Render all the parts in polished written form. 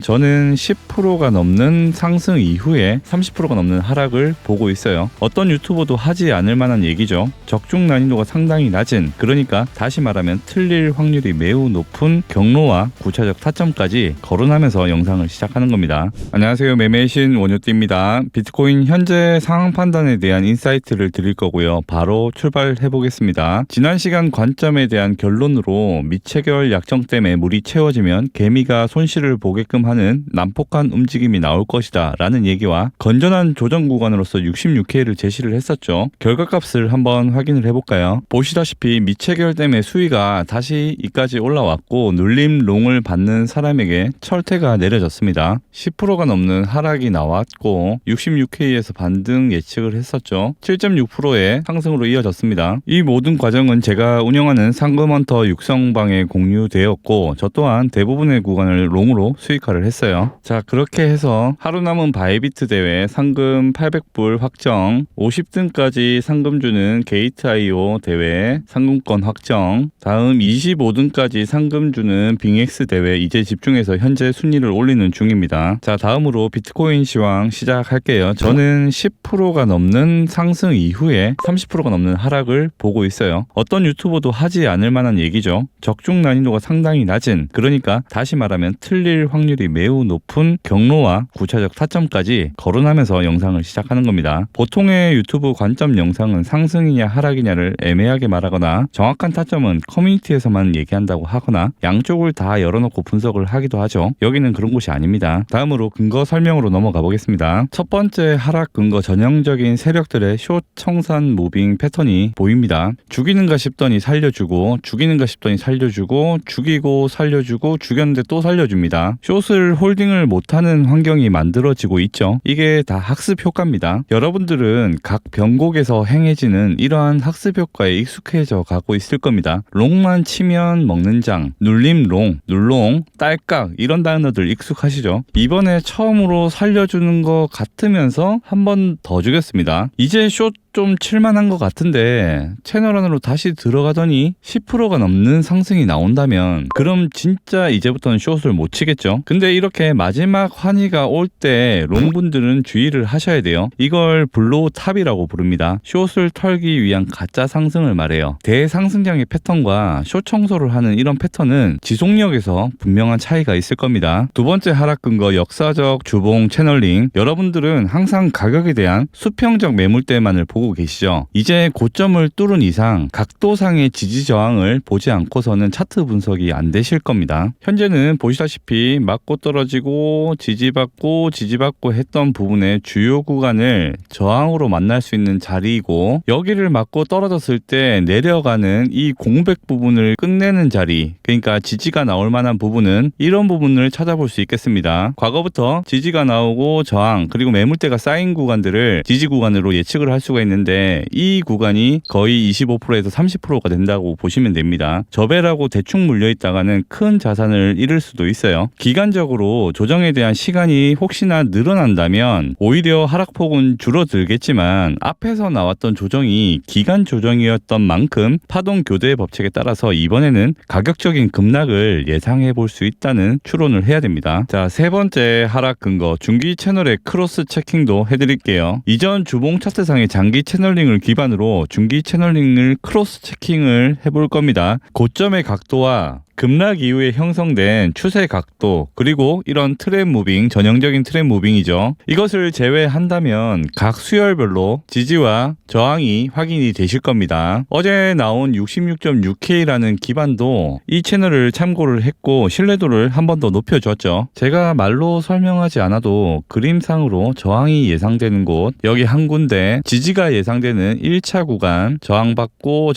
저는 10%가 넘는 상승 이후에 30%가 넘는 하락을 보고 있어요. 어떤 유튜버도 하지 않을 만한 얘기죠. 적중 난이도가 상당히 낮은, 그러니까 다시 말하면 틀릴 확률이 매우 높은 경로와 구체적 타점까지 거론하면서 영상을 시작하는 겁니다. 안녕하세요, 매매의 신 원효띠입니다. 비트코인 현재 상황 판단에 대한 인사이트를 드릴 거고요. 바로 출발해 보겠습니다. 지난 시간 관점에 대한 결론으로 미체결 약정 때문에 물이 채워지면 개미가 손실을 보게끔 하는 난폭한 움직임이 나올 것이다 라는 얘기와 건전한 조정 구간으로서 66K를 제시를 했었죠. 결과값을 한번 확인을 해볼까요? 보시다시피 미체결 때문에 수위가 다시 이까지 올라왔고 눌림 롱을 받는 사람에게 철퇴가 내려졌습니다. 10%가 넘는 하락이 나왔고 66K에서 반등 예측을 했었죠. 7.6%의 상승으로 이어졌습니다. 이 모든 과정은 제가 운영하는 상금헌터 육성방에 공유되었고 저 또한 대부분의 구간을 롱으로 수익화를 했어요. 자, 그렇게 해서 하루 남은 바이비트 대회 상금 800불 확정, 50등까지 상금 주는 게이트.io 대회 상금권 확정, 다음 25등까지 상금 주는 빙엑스 대회 이제 집중해서 현재 순위를 올리는 중입니다. 자, 다음으로 비트코인 시황 시작할게요. 저는 10%가 넘는 상승 이후에 30%가 넘는 하락을 보고 있어요. 어떤 유튜버도 하지 않을 만한 얘기죠. 적중 난이도가 상당히 낮은, 그러니까 다시 말하면 틀릴 확률이 매우 높은 경로와 구체적 타점까지 거론하면서 영상을 시작하는 겁니다. 보통의 유튜브 관점 영상은 상승이냐 하락이냐를 애매하게 말하거나 정확한 타점은 커뮤니티에서만 얘기한다고 하거나 양쪽을 다 열어놓고 분석을 하기도 하죠. 여기는 그런 곳이 아닙니다. 다음으로 근거 설명으로 넘어가 보겠습니다. 첫 번째 하락 근거, 전형적인 세력들의 숏 청산 무빙 패턴이 보입니다. 죽이는가 싶더니 살려주고, 죽이는가 싶더니 살려주고, 죽이고 살려주고, 죽였는데 또 살려줍니다. 숏을 홀딩을 못하는 환경이 만들어지고 있죠. 이게 다 학습 효과입니다. 여러분들은 각 변곡에서 행해지는 이러한 학습 효과에 익숙해져 가고 있을 겁니다. 롱만 치면 먹는 장, 눌림 롱, 눌롱, 딸깍 이런 단어들 익숙하시죠? 이번에 처음으로 살려주는 것 같으면서 한 번 더 죽였습니다. 이제 숏 좀 칠만한 것 같은데 채널 안으로 다시 들어가더니 10%가 넘는 상승이 나온다면 그럼 진짜 이제부터는 숏을 못 치겠죠. 근데 이렇게 마지막 환희가 올 때 롱분들은 주의를 하셔야 돼요. 이걸 블로우 탑이라고 부릅니다. 숏을 털기 위한 가짜 상승을 말해요. 대상승장의 패턴과 숏 청소를 하는 이런 패턴은 지속력에서 분명한 차이가 있을 겁니다. 두 번째 하락 근거, 역사적 주봉 채널링. 여러분들은 항상 가격에 대한 수평적 매물대만을 보고 계시죠. 이제 고점을 뚫은 이상 각도상의 지지 저항을 보지 않고서는 차트 분석이 안 되실 겁니다. 현재는 보시다시피 맞고 떨어지고 지지받고 했던 부분의 주요 구간을 저항으로 만날 수 있는 자리이고, 여기를 맞고 떨어졌을 때 내려가는 이 공백 부분을 끝내는 자리, 그러니까 지지가 나올 만한 부분은 이런 부분을 찾아볼 수 있겠습니다. 과거부터 지지가 나오고 저항 그리고 매물대가 쌓인 구간들을 지지 구간으로 예측을 할 수가 있는데 이 구간이 거의 25%에서 30%가 된다고 보시면 됩니다. 저배라고 대충 물려있다가는 큰 자산을 잃을 수도 있어요. 기간적으로 조정에 대한 시간이 혹시나 늘어난다면 오히려 하락폭은 줄어들겠지만 앞에서 나왔던 조정이 기간 조정이었던 만큼 파동 교대 법칙에 따라서 이번에는 가격적인 급락을 예상해 볼 수 있다는 추론을 해야 됩니다. 자, 세 번째 하락 근거, 중기 채널의 크로스 체킹도 해드릴게요. 이전 주봉 차트상의 장기 채널링을 기반으로 중기 채널링을 크로스 체킹을 해볼 겁니다. 고점의 각도와 급락 이후에 형성된 추세 각도, 그리고 이런 트렌드 무빙, 전형적인 트렌드 무빙이죠. 이것을 제외한다면 각 수열별로 지지와 저항이 확인이 되실 겁니다. 어제 나온 66.6K라는 기반도 이 채널을 참고를 했고 신뢰도를 한 번 더 높여줬죠. 제가 말로 설명하지 않아도 그림상으로 저항이 예상되는 곳, 여기 한 군데, 지지가 예상되는 1차 구간, 저항받고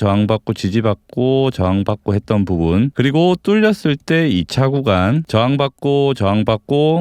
지지받고 했던 부분, 그리고 뚫렸을 때 2차 구간, 저항받고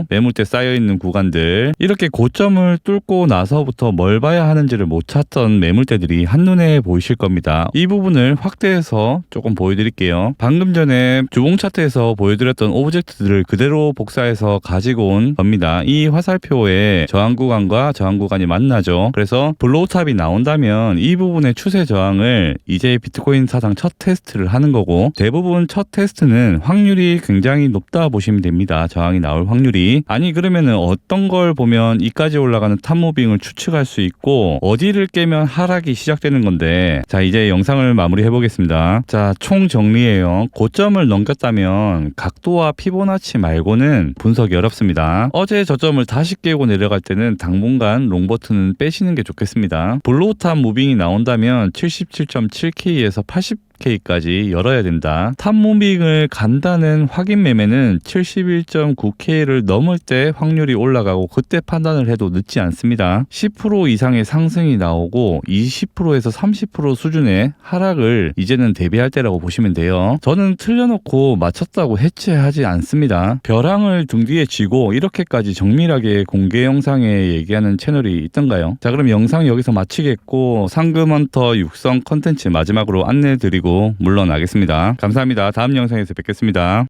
매물대 쌓여있는 구간들, 이렇게 고점을 뚫고 나서부터 뭘 봐야 하는지를 못 찾던 매물대들이 한눈에 보이실 겁니다. 이 부분을 확대해서 조금 보여드릴게요. 방금 전에 주봉 차트에서 보여드렸던 오브젝트들을 그대로 복사해서 가지고 온 겁니다. 이 화살표에 저항 구간과 저항 구간이 만나죠. 그래서 블로우 탑이 나온다면 이 부분의 추세 저항을 이제 비트코인 사상 첫 테스트를 하는 거고, 대부분 첫 테스트 롱버스는 확률이 굉장히 높다 보시면 됩니다. 저항이 나올 확률이. 아니 그러면은 어떤 걸 보면 이까지 올라가는 탑무빙을 추측할 수 있고 어디를 깨면 하락이 시작되는 건데, 자 이제 영상을 마무리해 보겠습니다. 자 총 정리해요. 고점을 넘겼다면 각도와 피보나치 말고는 분석이 어렵습니다. 어제 저점을 다시 깨고 내려갈 때는 당분간 롱버튼은 빼시는 게 좋겠습니다. 블로우탑 무빙이 나온다면 77.7K에서 80K까지 열어야 된다. 탑무빙을 간다는 확인 매매는 71.9K를 넘을 때 확률이 올라가고 그때 판단을 해도 늦지 않습니다. 10% 이상의 상승이 나오고 20%에서 30% 수준의 하락을 이제는 대비할 때라고 보시면 돼요. 저는 틀려놓고 맞췄다고 해체하지 않습니다. 벼랑을 등 뒤에 쥐고 이렇게까지 정밀하게 공개 영상에 얘기하는 채널이 있던가요? 자 그럼 영상 여기서 마치겠고 상금헌터 육성 컨텐츠 마지막으로 안내드리고 물러나겠습니다. 감사합니다. 다음 영상에서 뵙겠습니다.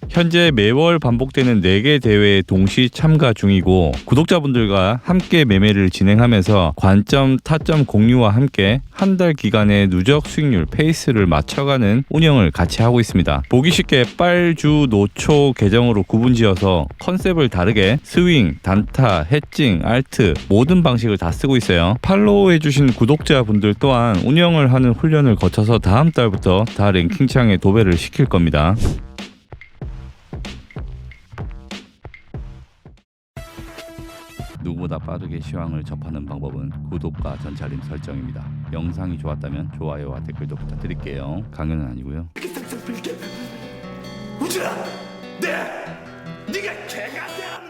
현재 매월 반복되는 4개 대회에 동시 참가 중이고 구독자분들과 함께 매매를 진행하면서 관점, 타점 공유와 함께 한 달 기간의 누적 수익률 페이스를 맞춰가는 운영을 같이 하고 있습니다. 보기 쉽게 빨주, 노초 계정으로 구분지어서 컨셉을 다르게 스윙, 단타, 해칭, 알트 모든 방식을 다 쓰고 있어요. 팔로우해주신 구독자분들 또한 운영을 하는 훈련을 거쳐서 다음 달부터 다 랭킹창에 도배를 시킬 겁니다. 누구보다 빠르게 시황을 접하는 방법은 구독과 전체 알림 설정입니다. 영상이 좋았다면 좋아요와 댓글도 부탁드릴게요. 강요는 아니고요. 우주야, 네가 개가 되었나?